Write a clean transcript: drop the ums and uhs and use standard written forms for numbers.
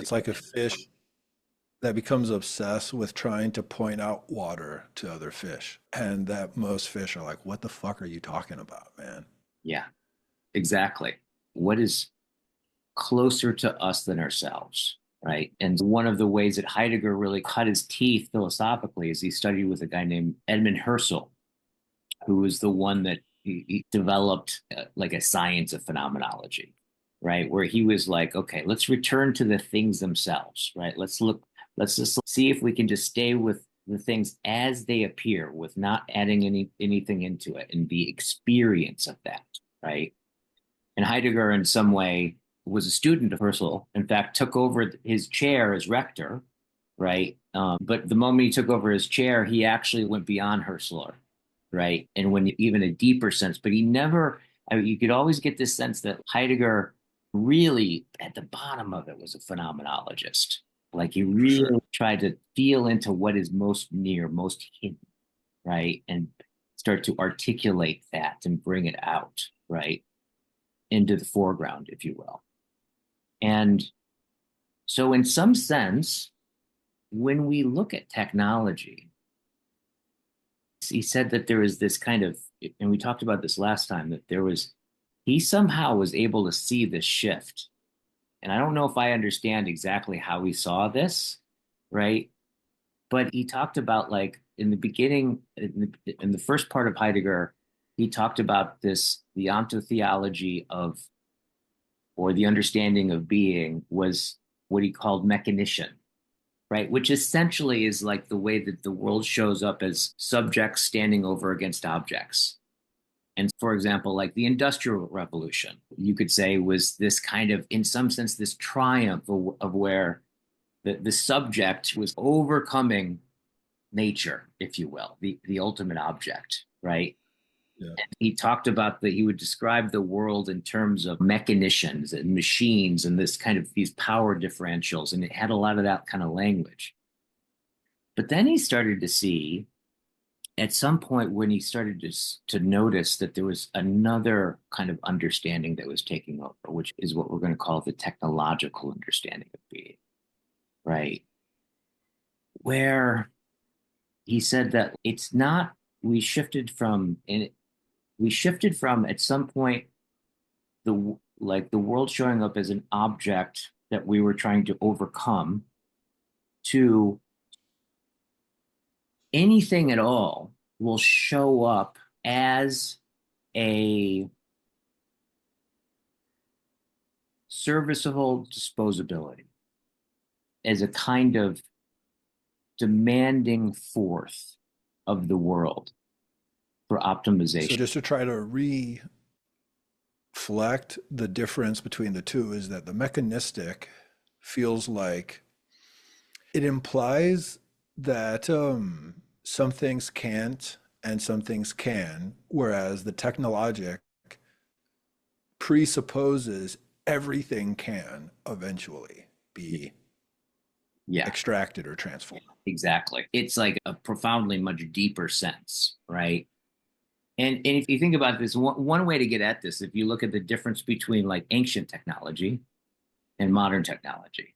It's like a fish that becomes obsessed with trying to point out water to other fish. And that most fish are like, what the fuck are you talking about, man? Yeah, exactly. What is closer to us than ourselves, right? And one of the ways that Heidegger really cut his teeth philosophically is he studied with a guy named Edmund Husserl, who was the one that he developed like a science of phenomenology, right? Where he was like, okay, let's return to the things themselves, right? Let's just see if we can just stay with the things as they appear with not adding anything into it and the experience of that, right? And Heidegger, in some way, was a student of Husserl. In fact, took over his chair as rector, right? But the moment he took over his chair, he actually went beyond Husserl, right? And when even a deeper sense, but he never, I mean, you could always get this sense that Heidegger really, at the bottom of it, was a phenomenologist. Like he For sure. really tried to feel into what is most near, most hidden, right? And start to articulate that and bring it out, right? Into the foreground, if you will. And so, in some sense, when we look at technology, he said that there is this kind of, and we talked about this last time, that there was, he somehow was able to see this shift. And I don't know if I understand exactly how he saw this, right? But he talked about, like, in the beginning, in the first part of Heidegger, he talked about this, the ontotheology of, or the understanding of being was what he called mechanician, right? Which essentially is like the way that the world shows up as subjects standing over against objects. And for example, like the Industrial Revolution, you could say was this kind of, in some sense, this triumph of where the subject was overcoming nature, if you will, the ultimate object, right? Yeah. He talked about that he would describe the world in terms of mechanicians and machines and this kind of these power differentials, and it had a lot of that kind of language. But then he started to see at some point when he started to notice that there was another kind of understanding that was taking over, which is what we're going to call the technological understanding of being, right? Where he said that it's not, we shifted from, and we shifted from at some point the, like the world showing up as an object that we were trying to overcome to anything at all will show up as a serviceable disposability, as a kind of demanding forth of the world for So optimization. just to try to reflect the difference between the two is that the mechanistic feels like it implies that some things can't and some things can, whereas the technologic presupposes everything can eventually be Yeah, extracted or transformed. exactly. It's like a profoundly much deeper sense, right? And if you think about this, one way to get at this, if you look at the difference between like ancient technology and modern technology,